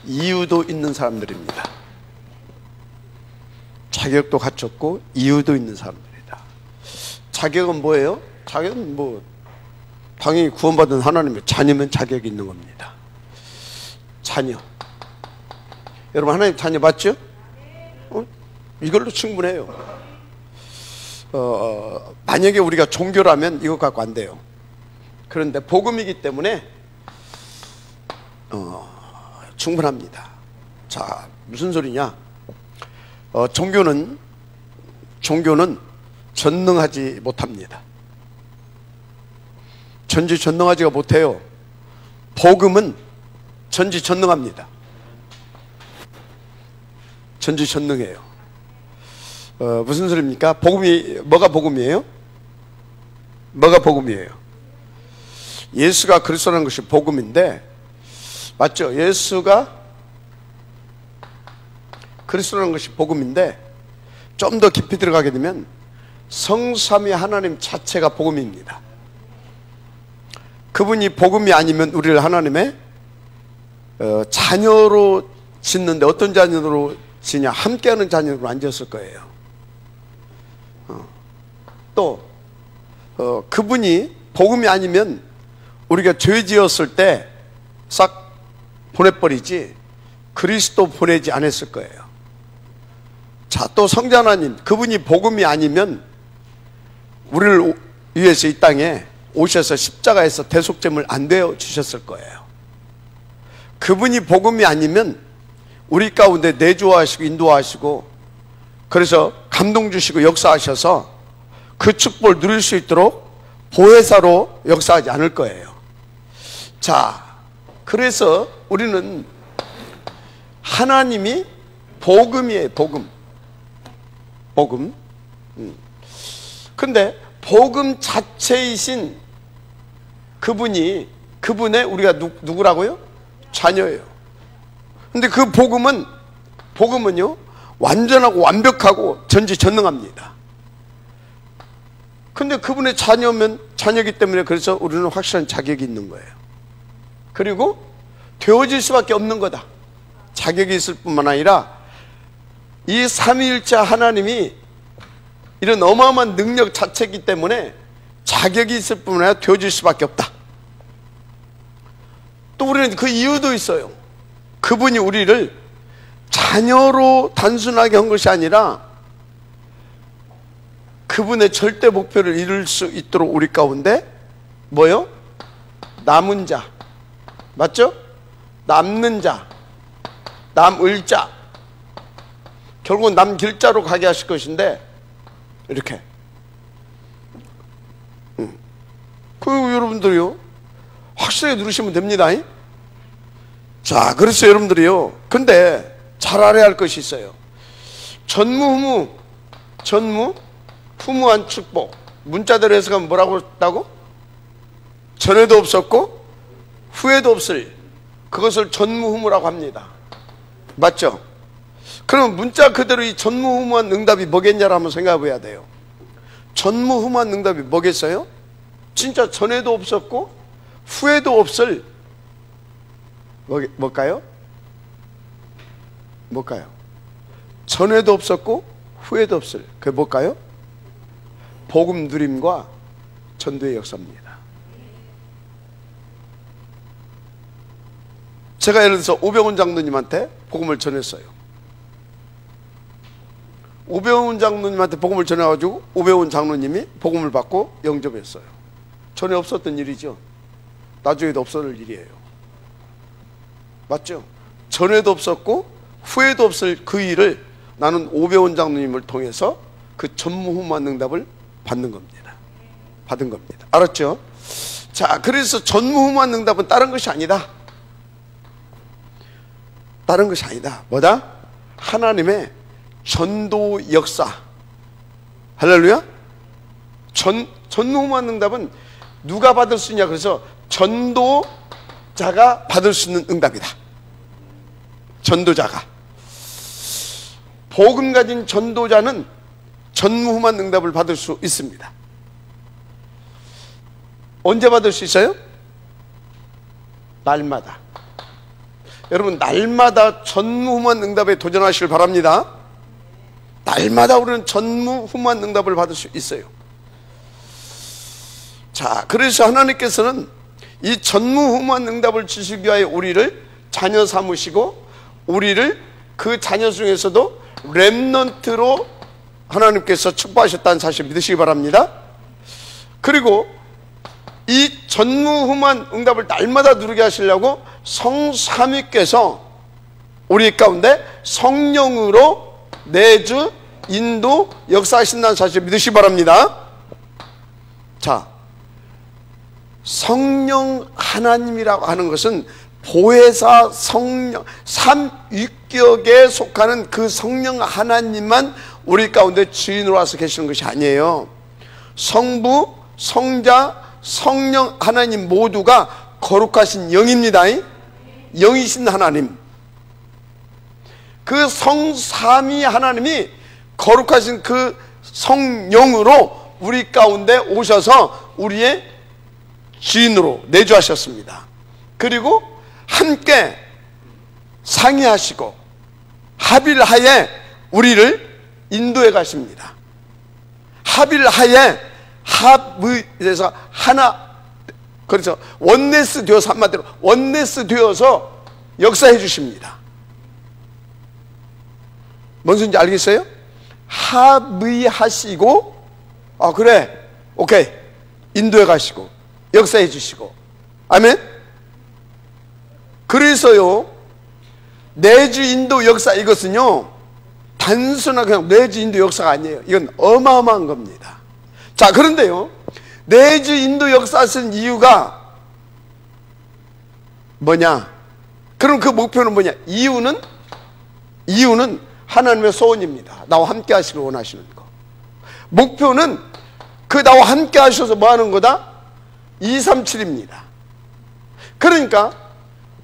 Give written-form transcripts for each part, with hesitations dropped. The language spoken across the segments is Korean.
이유도 있는 사람들입니다. 자격도 갖췄고 이유도 있는 사람들이다. 자격은 뭐예요? 자격은 뭐 당연히 구원받은 하나님의 자녀면 자격이 있는 겁니다. 자녀. 여러분 하나님 자녀 맞죠? 이걸로 충분해요. 만약에 우리가 종교라면 이것 갖고 안 돼요. 그런데 복음이기 때문에 충분합니다. 자, 무슨 소리냐? 종교는 전능하지 못합니다. 전지전능하지가 못해요. 복음은 전지전능합니다. 전지전능해요. 무슨 소리입니까? 복음이 뭐가 복음이에요? 뭐가 복음이에요? 예수가 그리스도라는 것이 복음인데, 맞죠? 예수가 그리스도라는 것이 복음인데, 좀 더 깊이 들어가게 되면 성삼위 하나님 자체가 복음입니다. 그분이 복음이 아니면 우리를 하나님의 자녀로 짓는데, 어떤 자녀로 짓냐? 함께하는 자녀로 안 지었을 거예요. 또 그분이 복음이 아니면 우리가 죄 지었을 때 싹 보내버리지 그리스도 보내지 않았을 거예요. 자, 또 성자 하나님, 그분이 복음이 아니면 우리를 위해서 이 땅에 오셔서 십자가에서 대속제물 안 되어 주셨을 거예요. 그분이 복음이 아니면 우리 가운데 내주하시고 인도하시고, 그래서 감동 주시고 역사하셔서 그 축복을 누릴 수 있도록 보혜사로 역사하지 않을 거예요. 자, 그래서 우리는 하나님이 복음이에요. 복음. 근데 복음 자체이신 그분의 우리가 누구라고요? 자녀예요. 근데 그 복음은요 완전하고 완벽하고 전지전능합니다. 근데 그분의 자녀이기 때문에 그래서 우리는 확실한 자격이 있는 거예요. 그리고 되어질 수밖에 없는 거다. 자격이 있을 뿐만 아니라 이 삼위일체 하나님이 이런 어마어마한 능력 자체이기 때문에 자격이 있을 뿐만 아니라 되어질 수밖에 없다. 또 우리는 그 이유도 있어요. 그분이 우리를 자녀로 단순하게 한 것이 아니라 그분의 절대 목표를 이룰 수 있도록 우리 가운데 뭐요? 남은 자, 맞죠? 남는 자, 남을 자, 결국은 남길 자로 가게 하실 것인데, 이렇게 그 여러분들이요 확실하게 누르시면 됩니다. 자, 그래서 여러분들이요, 근데 잘 알아야 할 것이 있어요. 전무후무한 축복. 문자대로 해석하면 뭐라고 했다고? 전에도 없었고 후에도 없을, 그것을 전무후무라고 합니다. 맞죠? 그럼 문자 그대로 이 전무후무한 응답이 뭐겠냐를 한번 생각해 봐야 돼요. 전무후무한 응답이 뭐겠어요? 진짜 전에도 없었고 후에도 없을 뭘까요? 전에도 없었고 후에도 없을, 그게 뭘까요? 복음 누림과 전도의 역사입니다. 제가 예를 들어서 오병훈 장로님한테 복음을 전했어요. 오병훈 장로님한테 복음을 전해가지고 오병훈 장로님이 복음을 받고 영접했어요. 전에 없었던 일이죠. 나중에도 없을 일이에요. 맞죠? 전에도 없었고 후에도 없을 그 일을 나는 오병훈 장로님을 통해서 그 전무후무한 응답을 받은 겁니다. 알았죠? 자, 그래서 전무후무한 응답은 다른 것이 아니다. 뭐다? 하나님의 전도 역사. 할렐루야? 전무후무한 응답은 누가 받을 수 있냐? 그래서 전도자가 받을 수 있는 응답이다. 전도자가. 복음 가진 전도자는 전무후무한 응답을 받을 수 있습니다. 언제 받을 수 있어요? 날마다. 여러분 날마다 전무후무한 응답에 도전하시길 바랍니다. 날마다 우리는 전무후무한 응답을 받을 수 있어요. 자, 그래서 하나님께서는 이 전무후무한 응답을 주시기 위하여 우리를 자녀 삼으시고 우리를 그 자녀 중에서도 렘넌트로 하나님께서 축복하셨다는 사실 믿으시기 바랍니다. 그리고 이 전무후무한 응답을 날마다 누리게 하시려고 성삼위께서 우리 가운데 성령으로 내주 인도 역사하신다는 사실 믿으시기 바랍니다. 자, 성령 하나님이라고 하는 것은 보혜사 성령 삼위격에 속하는 그 성령 하나님만 우리 가운데 주인으로 와서 계시는 것이 아니에요. 성부, 성자, 성령 하나님 모두가 거룩하신 영입니다. 영이신 하나님, 그 성삼위 하나님이 거룩하신 그 성령으로 우리 가운데 오셔서 우리의 주인으로 내주하셨습니다. 그리고 함께 상의하시고 합일하에 우리를 인도해 가십니다. 합일하에 합의에서 하나, 그래서 원네스 되어서, 한마디로 원네스 되어서 역사해 주십니다. 뭔 소리인지 알겠어요? 합의하시고, 아 그래, 오케이, 인도해 가시고 역사해 주시고, 아멘. 그래서요, 내주 인도 역사, 이것은요 단순한 그냥 내주 인도 역사가 아니에요. 이건 어마어마한 겁니다. 자, 그런데요, 내주 인도 역사 쓴 이유가 뭐냐? 그럼 그 목표는 뭐냐? 이유는 하나님의 소원입니다. 나와 함께 하시길 원하시는 거. 목표는 그 나와 함께 하셔서 뭐 하는 거다? 237입니다. 그러니까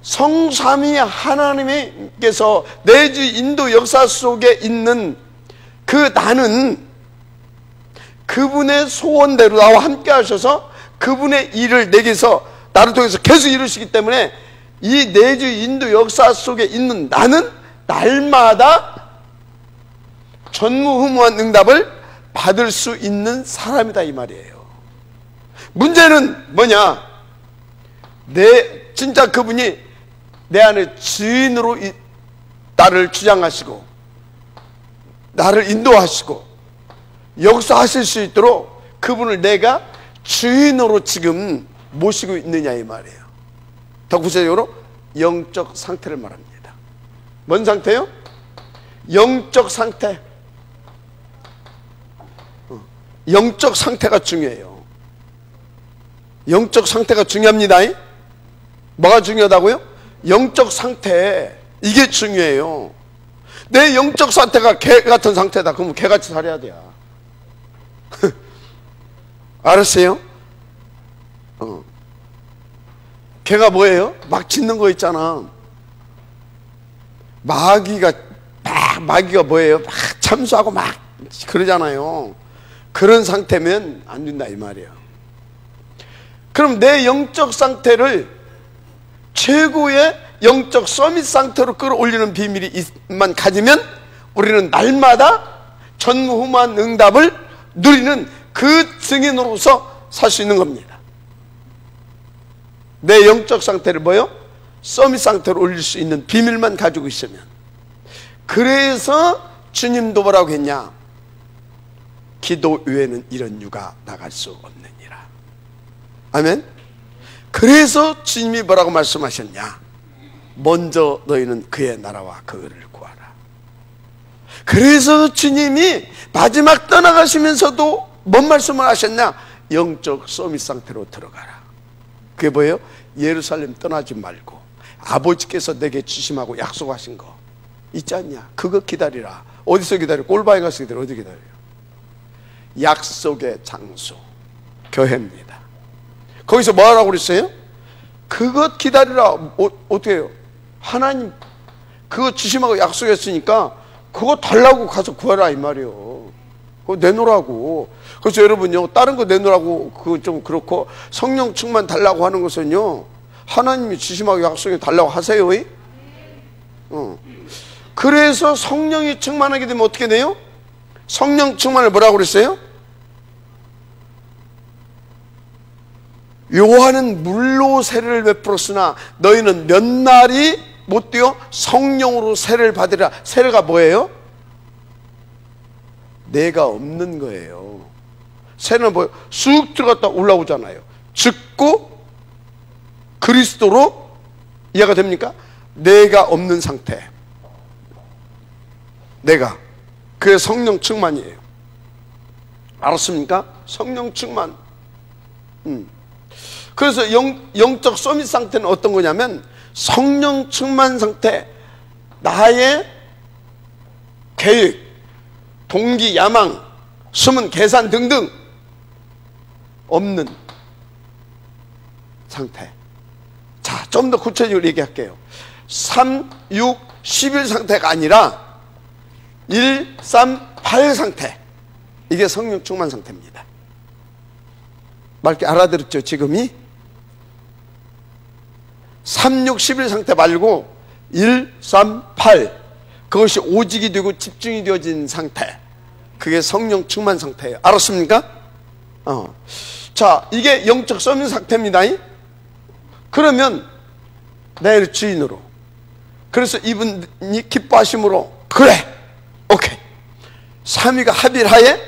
성삼위 하나님께서 내주 인도 역사 속에 있는 그 나는 그분의 소원대로 나와 함께 하셔서 그분의 일을 내게서 나를 통해서 계속 이루시기 때문에 이 내주 인도 역사 속에 있는 나는 날마다 전무후무한 응답을 받을 수 있는 사람이다, 이 말이에요. 문제는 뭐냐? 진짜 그분이 내 안에 주인으로 나를 주장하시고 나를 인도하시고 역사하실 수 있도록 그분을 내가 주인으로 지금 모시고 있느냐, 이 말이에요. 더 구체적으로 영적 상태를 말합니다. 뭔 상태요? 영적 상태. 영적 상태가 중요해요. 영적 상태가 중요합니다. 뭐가 중요하다고요? 영적 상태, 이게 중요해요. 내 영적 상태가 개 같은 상태다. 그러면 개같이 살아야 돼요. 알았어요? 개가 뭐예요? 막 짖는 거 있잖아. 마귀가 뭐예요? 막 참수하고 막 그러잖아요. 그런 상태면 안 된다, 이 말이에요. 그럼 내 영적 상태를 최고의 영적 서밋 상태로 끌어올리는 비밀만 가지면 우리는 날마다 전무후무한 응답을 누리는 그 증인으로서 살 수 있는 겁니다. 내 영적 상태를 뭐요? 서밋 상태로 올릴 수 있는 비밀만 가지고 있으면. 그래서 주님도 뭐라고 했냐? 기도 외에는 이런 유가 나갈 수 없느니라. 아멘. 그래서 주님이 뭐라고 말씀하셨냐? 먼저 너희는 그의 나라와 그 의를 구하라. 그래서 주님이 마지막 떠나가시면서도 뭔 말씀을 하셨냐? 영적 서밋 상태로 들어가라. 그게 뭐예요? 예루살렘 떠나지 말고 아버지께서 내게 주심하고 약속하신 거 있지 않냐? 그거 기다리라. 어디서 기다려? 꼴바에 가서 기다려. 어디 기다려요? 약속의 장소, 교회입니다. 거기서 뭐 하라고 그랬어요? 그것 기다리라. 어떻게 해요? 하나님 그거 주심하고 약속했으니까 그거 달라고 가서 구하라, 이 말이에요. 그거 내놓으라고. 그래서 여러분요, 다른 거 내놓으라고 그건 좀 그렇고, 성령 충만 달라고 하는 것은요, 하나님이 주심하고 약속해 달라고 하세요. 그래서 성령이 충만하게 되면 어떻게 돼요? 성령 충만을 뭐라고 그랬어요? 요한은 물로 세례를 베풀었으나 너희는 몇 날이 못 되어 성령으로 세례를 받으리라. 세례가 뭐예요? 내가 없는 거예요. 세례는 뭐예요? 쑥 들어갔다 올라오잖아요. 죽고 그리스도로 이해가 됩니까? 내가 없는 상태. 내가. 그게 성령 충만이에요. 알았습니까? 성령 충만. 그래서 영적 서밋 상태는 어떤 거냐면 성령 충만 상태, 나의 계획, 동기, 야망, 숨은 계산 등등 없는 상태. 자, 좀 더 구체적으로 얘기할게요. 3, 6, 11 상태가 아니라 1, 3, 8 상태. 이게 성령 충만 상태입니다. 맑게 알아들었죠, 지금이? 3, 6, 11 상태 말고 1, 3, 8 그것이 오직이 되고 집중이 되어진 상태, 그게 성령 충만 상태예요. 알았습니까? 자, 이게 영적 서밋 상태입니다. 그러면 내 주인으로, 그래서 이분이 기뻐하심으로 그래, 오케이, 삼위가 합의를 하에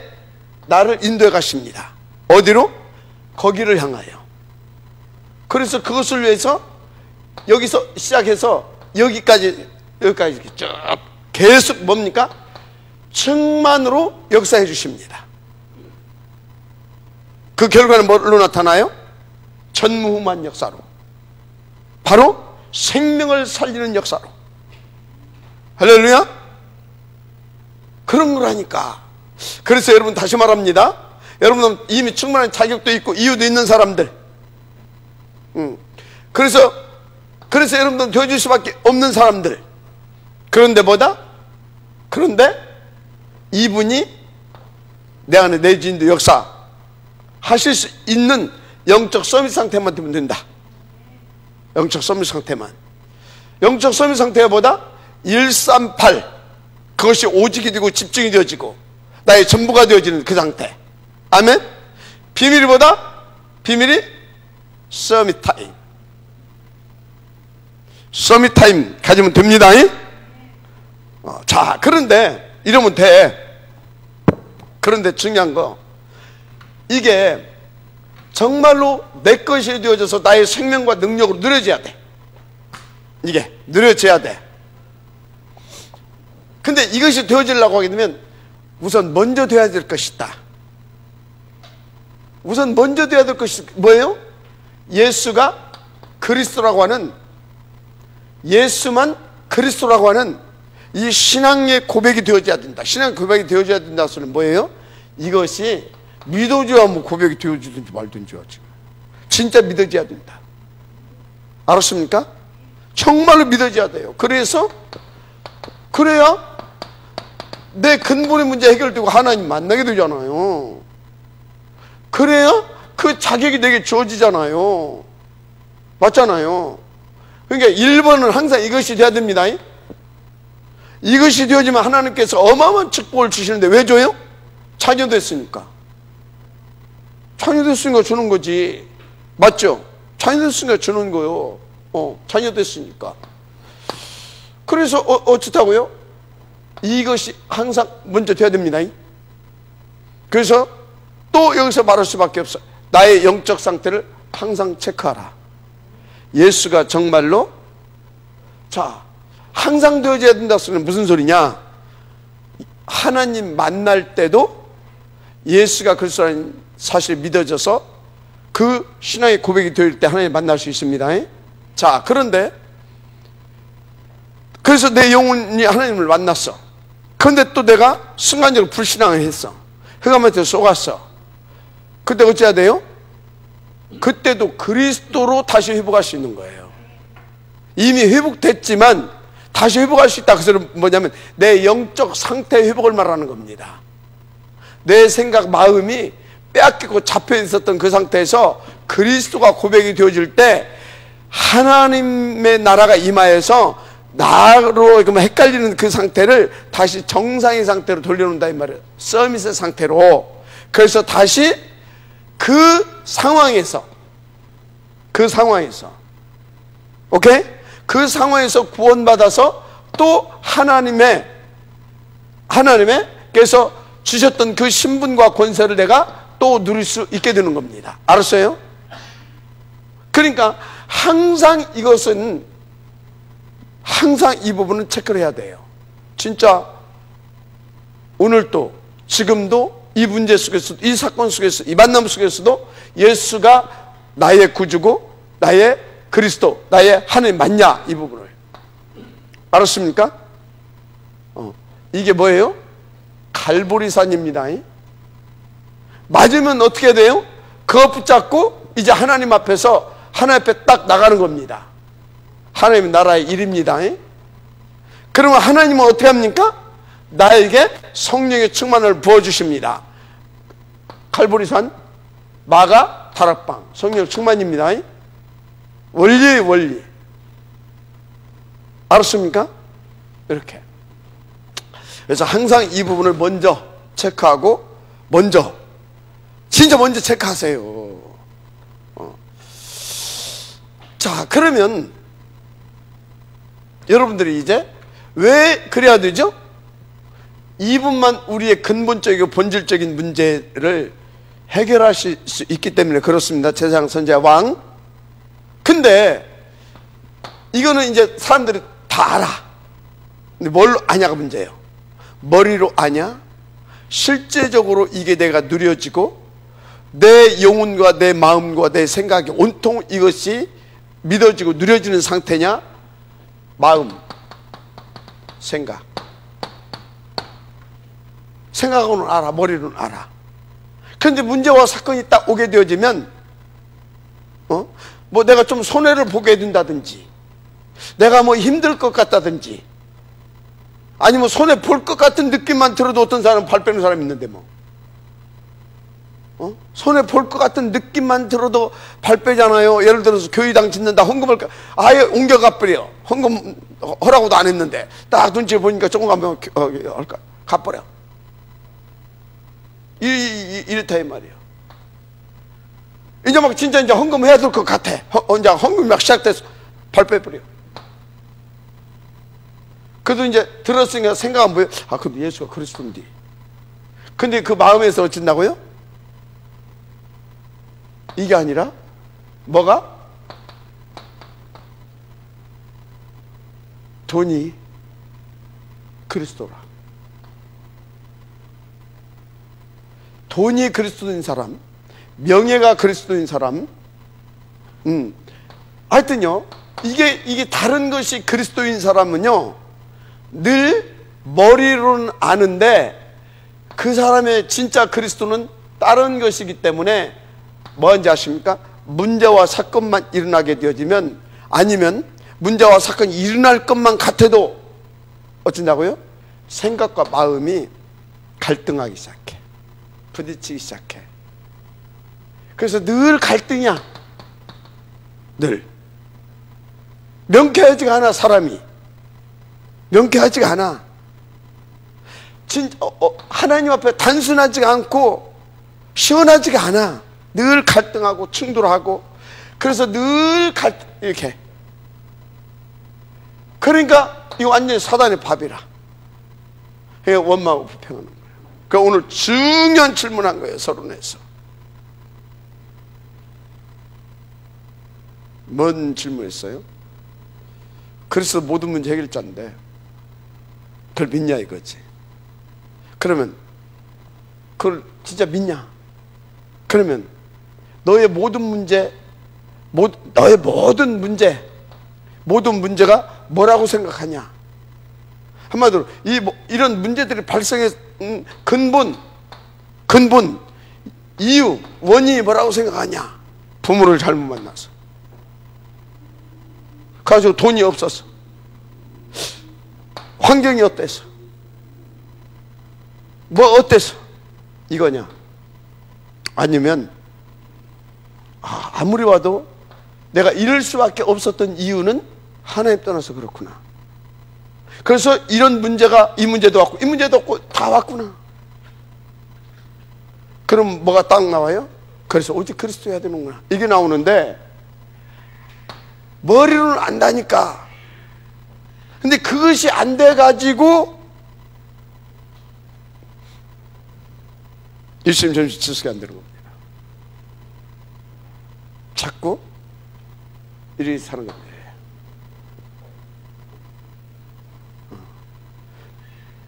나를 인도해 가십니다. 어디로? 거기를 향하여. 그래서 그것을 위해서 여기서 시작해서 여기까지 쭉 계속 뭡니까? 충만으로 역사해 주십니다. 그 결과는 뭘로 나타나요? 전무후무한 역사로, 바로 생명을 살리는 역사로. 할렐루야. 그런 거라니까. 그래서 여러분, 다시 말합니다. 여러분은 이미 충분한 자격도 있고 이유도 있는 사람들, 그래서 여러분들은 되어줄 수밖에 없는 사람들. 그런데 뭐다? 그런데 이분이 내 안에 내 주인도 역사 하실 수 있는 영적 서밋 상태만 되면 된다. 영적 서밋 상태만. 영적 서밋 상태가 뭐다? 1, 3, 8 그것이 오직이 되고 집중이 되어지고 나의 전부가 되어지는 그 상태. 아멘. 비밀이 뭐다? 비밀이 서밋 타임. 서밋 타임 가지면 됩니다. 자, 그런데 이러면 돼. 그런데 중요한 거, 이게 정말로 내 것이 되어져서 나의 생명과 능력으로 누려져야 돼. 이게 누려져야 돼. 근데 이것이 되어지려고 하게 되면 우선 먼저 돼야 될 것이 있다. 우선 먼저 돼야 될 것이 뭐예요? 예수가 그리스도라고 하는, 예수만 그리스도라고 하는 이 신앙의 고백이 되어져야 된다. 신앙 고백이 되어져야 된다. 소리는 뭐예요? 이것이 믿어줘야 뭐 고백이 되어지든지 말든지 하지. 진짜 믿어져야 된다. 알았습니까? 정말로 믿어져야 돼요. 그래서 그래야 내 근본의 문제 해결되고 하나님 만나게 되잖아요. 그래야 그 자격이 내게 주어지잖아요. 맞잖아요. 그러니까 1번은 항상 이것이 돼야 됩니다. 이것이 되어지면 하나님께서 어마어마한 축복을 주시는데 왜 줘요? 자녀 됐으니까. 자녀 됐으니까 주는 거지. 맞죠? 자녀 됐으니까 주는 거요. 자녀 됐으니까. 그래서 어떻다고요? 이것이 항상 먼저 돼야 됩니다. 그래서 또 여기서 말할 수밖에 없어. 나의 영적 상태를 항상 체크하라. 예수가 정말로, 자, 항상 되어져야 된다 소리는 무슨 소리냐? 하나님 만날 때도 예수가 그리스도라는 사실이 믿어져서 그 신앙의 고백이 될 때 하나님 만날 수 있습니다. 자, 그런데 그래서 내 영혼이 하나님을 만났어. 그런데 또 내가 순간적으로 불신앙을 했어. 흑암한테 속았어. 그때 어찌해야 돼요? 그때도 그리스도로 다시 회복할 수 있는 거예요. 이미 회복됐지만 다시 회복할 수 있다. 그 소리는 뭐냐면 내 영적 상태 회복을 말하는 겁니다. 내 생각, 마음이 빼앗기고 잡혀 있었던 그 상태에서 그리스도가 고백이 되어질 때 하나님의 나라가 임하여서 나로 헷갈리는 그 상태를 다시 정상의 상태로 돌려놓는다 이 말이에요. 서밋의 상태로. 그래서 다시 그 상황에서 오케이? 그 상황에서 구원받아서 또 하나님께서 주셨던 그 신분과 권세를 내가 또 누릴 수 있게 되는 겁니다. 알았어요? 그러니까 항상 이 부분은 체크를 해야 돼요. 진짜 오늘도 지금도 이 문제 속에서도, 이 사건 속에서, 이 만남 속에서도 예수가 나의 구주고 나의 그리스도, 나의 하나님 맞냐, 이 부분을. 알았습니까? 이게 뭐예요? 갈보리산입니다. 맞으면 어떻게 돼요? 그거 붙잡고 이제 하나님 앞에서 하나님 앞에 딱 나가는 겁니다. 하나님 나라의 일입니다. 그러면 하나님은 어떻게 합니까? 나에게 성령의 충만을 부어주십니다. 갈보리산, 마가, 다락방, 성령 충만입니다. 원리의 원리. 알았습니까? 이렇게. 그래서 항상 이 부분을 먼저 체크하고, 진짜 먼저 체크하세요. 자, 그러면 여러분들이 이제 왜 그래야 되죠? 이분만 우리의 근본적이고 본질적인 문제를 해결하실 수 있기 때문에 그렇습니다. 제사장, 선지자, 왕. 근데 이거는 이제 사람들이 다 알아. 근데 뭘로 아냐가 문제예요. 머리로 아냐? 실제적으로 이게 내가 누려지고 내 영혼과 내 마음과 내 생각이 온통 이것이 믿어지고 누려지는 상태냐? 마음, 생각으로는 알아, 머리로는 알아. 그런데 문제와 사건이 딱 오게 되어지면 뭐 내가 좀 손해를 보게 된다든지, 내가 뭐 힘들 것 같다든지, 아니면 손해 볼 것 같은 느낌만 들어도 어떤 사람은 발 빼는 사람이 있는데 손해 볼 것 같은 느낌만 들어도 발 빼잖아요. 예를 들어서 교회당 짓는다, 헌금을 아예 옮겨가 버려. 헌금 허라고도 안 했는데 딱 눈치 보니까 조금 가면 가버려. 이렇다 이 말이에요. 이제 막 진짜 이제 헌금 해야 될 것 같아. 이제 헌금이 막 시작돼서 발 빼버려. 그래도 이제 들었으니까 생각은 뭐예요? 아, 근데 예수가 그리스도인데. 근데 그 마음에서 어쩐다고요? 이게 아니라 뭐가? 돈이 그리스도라. 돈이 그리스도인 사람, 명예가 그리스도인 사람, 하여튼요, 이게 다른 것이 그리스도인 사람은요, 늘 머리로는 아는데 그 사람의 진짜 그리스도는 다른 것이기 때문에 뭔지 아십니까? 문제와 사건만 일어나게 되어지면, 아니면 문제와 사건이 일어날 것만 같아도 어쩐다고요? 생각과 마음이 갈등하기 시작해. 부딪히기 시작해. 그래서 늘 갈등이야. 늘. 명쾌하지가 않아, 사람이. 명쾌하지가 않아. 진짜 하나님 앞에 단순하지가 않고 시원하지가 않아. 늘 갈등하고 충돌하고. 그래서 늘 이렇게. 그러니까 이거 완전히 사단의 밥이라. 그러니까 원망하고 불평하는 거예요. 그러니까 오늘 중요한 질문한 거예요, 서론에서. 뭔 질문했어요? 그래서 모든 문제 해결자인데 그걸 믿냐 이거지. 그러면 그걸 진짜 믿냐? 그러면 너의 모든 문제, 너의 모든 문제가 뭐라고 생각하냐? 한마디로 이런 문제들이 발생의 근본, 이유, 원인이 뭐라고 생각하냐? 부모를 잘못 만나서, 가지고 돈이 없어서, 환경이 어때서, 뭐 어때서 이거냐? 아니면 아무리 와도 내가 이럴 수밖에 없었던 이유는 하나님 떠나서 그렇구나. 그래서 이런 문제가 이 문제도 왔고 이 문제도 왔고 다 왔구나. 그럼 뭐가 딱 나와요? 그래서 오직 그리스도 해야 되는구나. 이게 나오는데 머리로는 안다니까. 근데 그것이 안 돼가지고 일심전심 지수가 안 되는 겁니다. 자꾸 이렇게 사는 겁니다.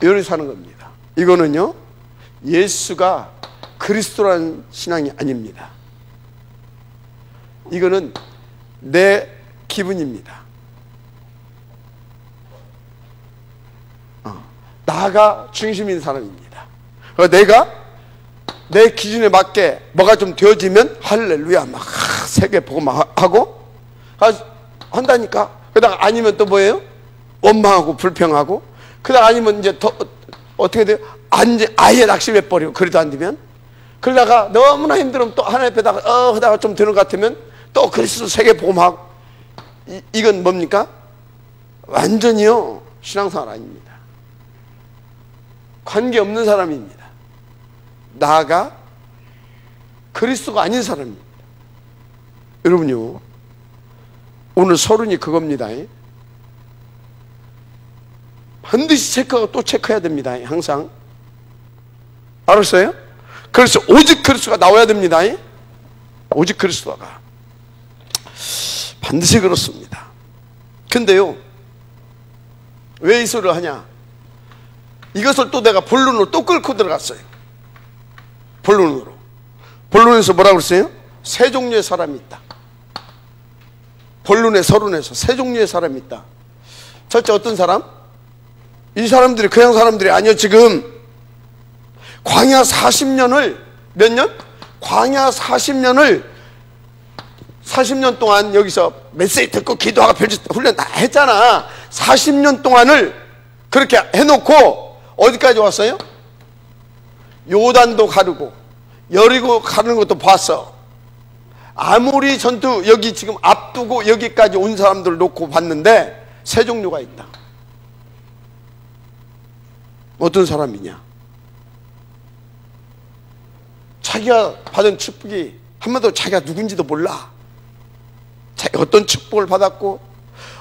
이렇게 사는 겁니다. 이거는요, 예수가 그리스도라는 신앙이 아닙니다. 이거는 내 기분입니다. 나가 중심인 사람입니다. 내가 내 기준에 맞게 뭐가 좀 되어지면 할렐루야 막 세계 보고 막 하고 한다니까. 그러다가 아니면 또 뭐예요? 원망하고 불평하고. 그러다가 아니면 이제 더 어떻게 돼요? 아예 낙심해버리고. 그래도 안 되면 그러다가 너무나 힘들면 또 하나님 앞에다가 하다가 좀 되는 것 같으면 또 그리스도 세계 보고 막. 이건 뭡니까? 완전히요 신앙생활 아닙니다. 관계없는 사람입니다. 나가 그리스도가 아닌 사람입니다. 여러분요, 오늘 서론이 그겁니다. 반드시 체크하고 또 체크해야 됩니다. 항상. 알았어요? 그래서 오직 그리스도가 나와야 됩니다. 오직 그리스도가. 반드시 그렇습니다. 근데요, 왜 이 소리를 하냐? 이것을 또 내가 본론으로 또 끌고 들어갔어요. 본론으로. 본론에서 뭐라고 그랬어요? 세 종류의 사람이 있다. 본론의 서론에서 세 종류의 사람이 있다. 첫째 어떤 사람? 이 사람들이 그냥 사람들이 아니요. 지금 광야 40년을 몇 년? 광야 40년을 40년 동안 여기서 메시지 듣고 기도하고 훈련 다 했잖아. 40년 동안을 그렇게 해놓고 어디까지 왔어요? 요단도 가르고 여리고 가는 것도 봤어. 아무리 전투 여기 지금 앞두고 여기까지 온 사람들 놓고 봤는데 세 종류가 있다. 어떤 사람이냐? 자기가 받은 축복이 한마디로 자기가 누군지도 몰라. 자기가 어떤 축복을 받았고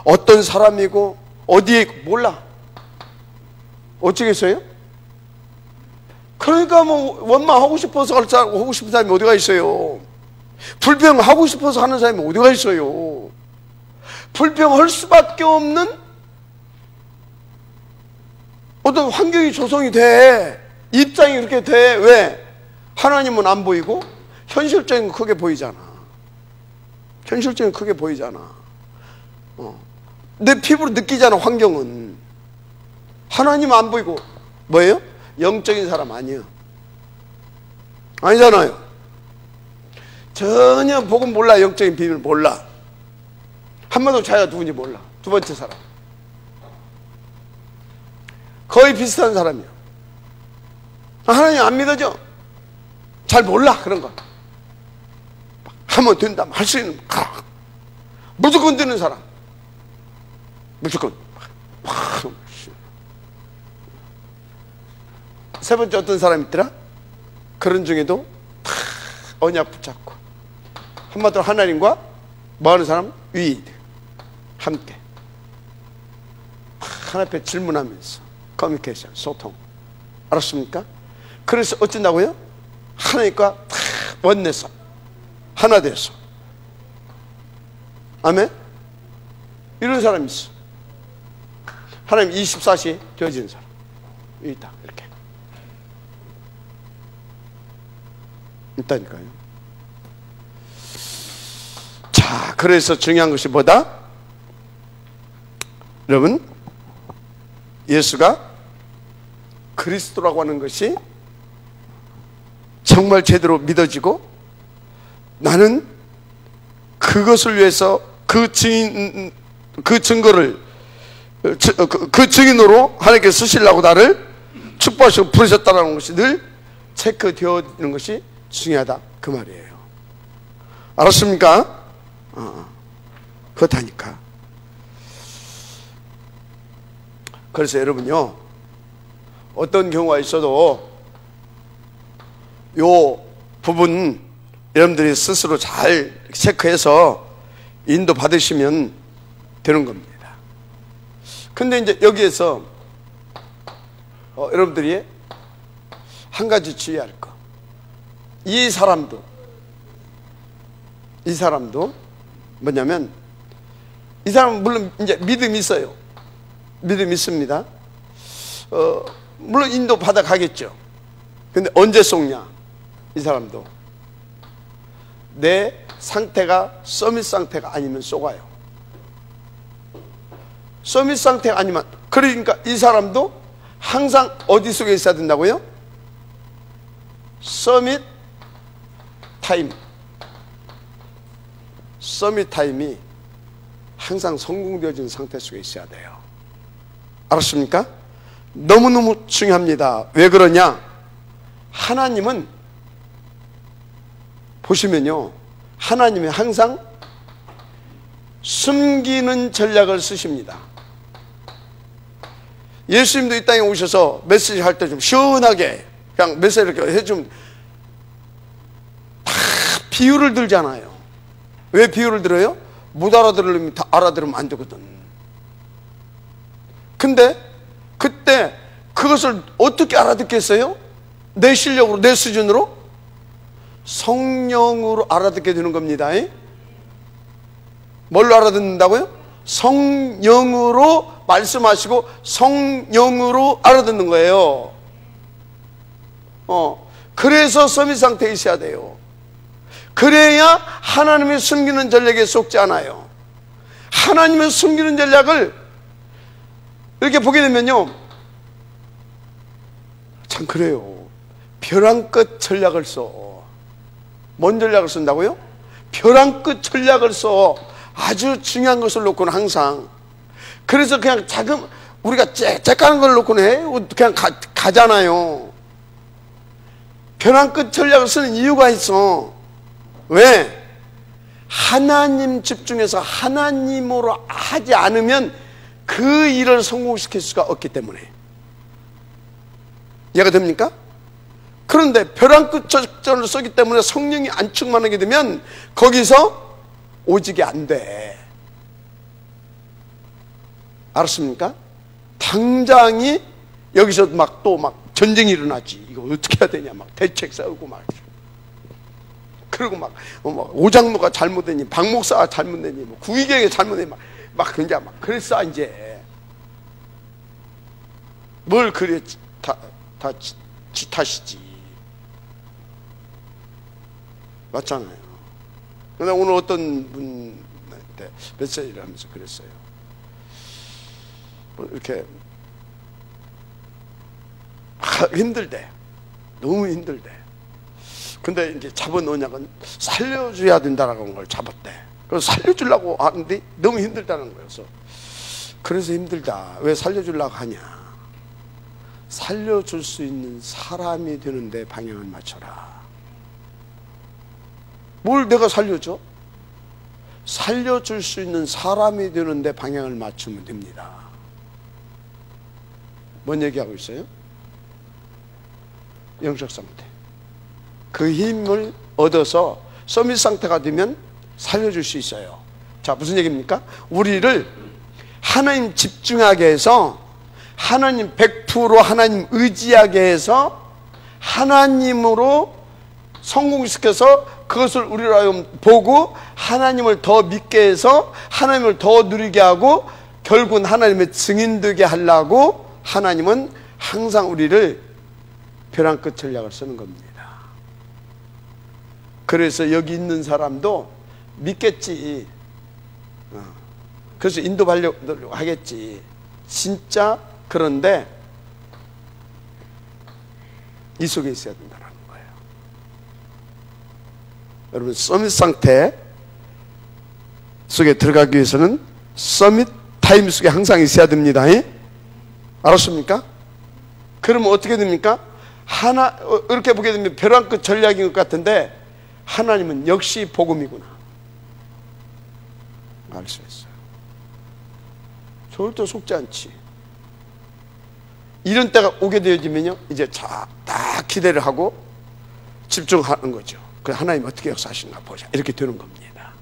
어떤 사람이고 어디에 있고 몰라. 어쩌겠어요? 그러니까 뭐 원망하고 싶어서 하고 싶은 사람이 어디가 있어요? 불평하고 싶어서 하는 사람이 어디가 있어요? 불평할 수밖에 없는 어떤 환경이 조성이 돼. 입장이 그렇게 돼. 왜? 하나님은 안 보이고 현실적인 거 크게 보이잖아. 현실적인 거 크게 보이잖아. 내 피부로 느끼잖아. 환경은. 하나님은 안 보이고 뭐예요? 영적인 사람 아니에요. 아니잖아요. 전혀 복음 몰라. 영적인 비밀 몰라. 한마디로 자기가 누군지 몰라. 두 번째 사람 거의 비슷한 사람이에요. 하나님 안 믿어져. 잘 몰라. 그런 거 하면 된다. 할 수 있는 무조건 되는 사람. 무조건. 세 번째 어떤 사람이 있더라? 그런 중에도 언약 붙잡고 한마디로 하나님과 뭐하는 사람? 위드 함께 하나님 앞에 질문하면서 커뮤니케이션 소통. 알았습니까? 그래서 어쩐다고요? 하나님과 원내서 하나 돼서. 아멘? 이런 사람이 있어. 하나님 24시에 되어지는 사람 여기 있다. 이렇게 있다니까요. 자, 그래서 중요한 것이 뭐다? 여러분, 예수가 그리스도라고 하는 것이 정말 제대로 믿어지고 나는 그것을 위해서 그 증거를 그 증인으로 하나님께 쓰시려고 나를 축복하시고 부르셨다는 것이 늘 체크되어 있는 것이 중요하다. 그 말이에요. 알았습니까? 그렇다니까. 그래서 여러분요, 어떤 경우가 있어도 요 부분 여러분들이 스스로 잘 체크해서 인도 받으시면 되는 겁니다. 근데 이제 여기에서 여러분들이 한 가지 주의할 거. 이 사람도 뭐냐면, 이 사람은 물론 이제 믿음이 있어요. 믿음이 있습니다. 물론 인도 받아 가겠죠. 근데 언제 속냐? 이 사람도 내 상태가 서밋 상태가 아니면 속아요. 서밋 상태가 아니면, 그러니까 이 사람도 항상 어디 속에 있어야 된다고요? 서밋 타임. 서밋 타임이 항상 성공되어진 상태 속에 있어야 돼요. 알았습니까? 너무너무 중요합니다. 왜 그러냐? 하나님은 보시면요, 하나님이 항상 숨기는 전략을 쓰십니다. 예수님도 이 땅에 오셔서 메시지 할 때 좀 시원하게 그냥 메시지 이렇게 해주면 다 비유를 들잖아요. 왜 비유를 들어요? 못 알아들으면 다 알아들으면 안 되거든. 근데 그때 그것을 어떻게 알아듣겠어요? 내 실력으로, 내 수준으로? 성령으로 알아듣게 되는 겁니다. 뭘로 알아듣는다고요? 성령으로 말씀하시고 성령으로 알아듣는 거예요. 그래서 서밋 상태에 있어야 돼요. 그래야 하나님의 숨기는 전략에 속지 않아요. 하나님의 숨기는 전략을 이렇게 보게 되면요, 참 그래요. 벼랑 끝 전략을 써. 뭔 전략을 쓴다고요? 벼랑 끝 전략을 써. 아주 중요한 것을 놓고는 항상. 그래서 그냥 작은, 우리가 째까는 걸 놓고는 해? 그냥 가잖아요. 벼랑 끝 전략을 쓰는 이유가 있어. 왜? 하나님 집중해서 하나님으로 하지 않으면 그 일을 성공시킬 수가 없기 때문에. 이해가 됩니까? 그런데 벼랑 끝 작전을 쓰기 때문에 성령이 안 충만하게 되면 거기서 오직이 안 돼. 알았습니까? 당장이 여기서 막 또 막 전쟁이 일어나지. 이거 어떻게 해야 되냐, 막 대책 세우고 막. 그리고 막 오장로가 잘못되니, 박목사가 잘못되니, 뭐 구의경이 잘못되니, 막 그냥 막 그랬어. 이제 뭘 그래, 다 지 탓이지. 맞잖아요. 근데 오늘 어떤 분한테 메시지를 하면서 그랬어요. 이렇게 힘들대. 너무 힘들대. 근데 이제 잡은 언약은 살려줘야 된다라는 걸 잡았대. 그래서 살려주려고 하는데 너무 힘들다는 거여서. 그래서 힘들다. 왜 살려주려고 하냐? 살려줄 수 있는 사람이 되는데 방향을 맞춰라. 뭘 내가 살려줘? 살려줄 수 있는 사람이 되는데 방향을 맞추면 됩니다. 뭔 얘기하고 있어요? 영적 상태. 그 힘을 얻어서 서밋 상태가 되면 살려줄 수 있어요. 자, 무슨 얘기입니까? 우리를 하나님 집중하게 해서, 하나님 100% 하나님 의지하게 해서 하나님으로 성공시켜서 그것을 우리로 하여금 보고 하나님을 더 믿게 해서 하나님을 더 누리게 하고 결국은 하나님의 증인되게 하려고 하나님은 항상 우리를 벼랑 끝 전략을 쓰는 겁니다. 그래서 여기 있는 사람도 믿겠지. 그래서 인도하려고 하겠지. 진짜. 그런데 이 속에 있어야 된다는 거예요. 여러분, 서밋 상태 속에 들어가기 위해서는 서밋 타임 속에 항상 있어야 됩니다. 알았습니까? 그러면 어떻게 됩니까? 이렇게 보게 되면 벼랑 끝 전략인 것 같은데 하나님은 역시 복음이구나 알 수 있어요. 절대 속지 않지. 이런 때가 오게 되어지면요, 이제 딱 기대를 하고 집중하는 거죠. 그 하나님 어떻게 역사하시는가 보자, 이렇게 되는 겁니다.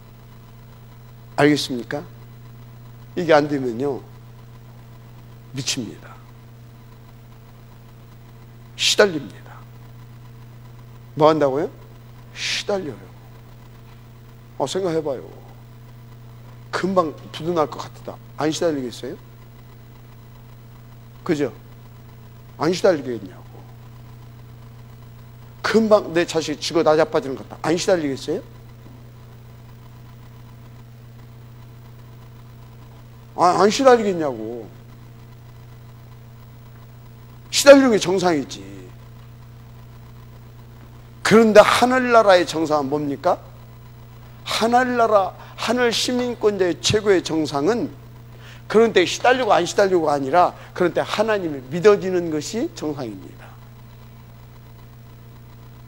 알겠습니까? 이게 안 되면요 미칩니다. 시달립니다. 뭐 한다고요? 시달려요. 생각해봐요. 금방 부도날 것 같다. 안 시달리겠어요? 그죠? 안 시달리겠냐고. 금방 내 자식이 죽어 나자빠지는 것 같다. 안 시달리겠어요? 안 시달리겠냐고. 시달리는 게 정상이지. 그런데 하늘나라의 정상은 뭡니까? 하늘나라, 하늘 시민권자의 최고의 정상은 그런 때 시달리고 안 시달리고가 아니라 그런 때 하나님을 믿어지는 것이 정상입니다.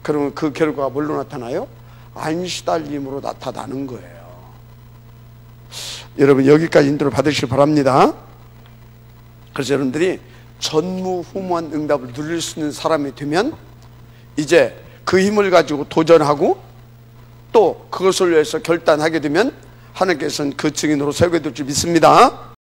그러면 그 결과가 뭘로 나타나요? 안 시달림으로 나타나는 거예요. 여러분 여기까지 인도를 받으시길 바랍니다. 그래서 여러분들이 전무후무한 응답을 누릴 수 있는 사람이 되면 이제 그 힘을 가지고 도전하고 또 그것을 위해서 결단하게 되면 하나님께서는 그 증인으로 세우게 될 줄 믿습니다.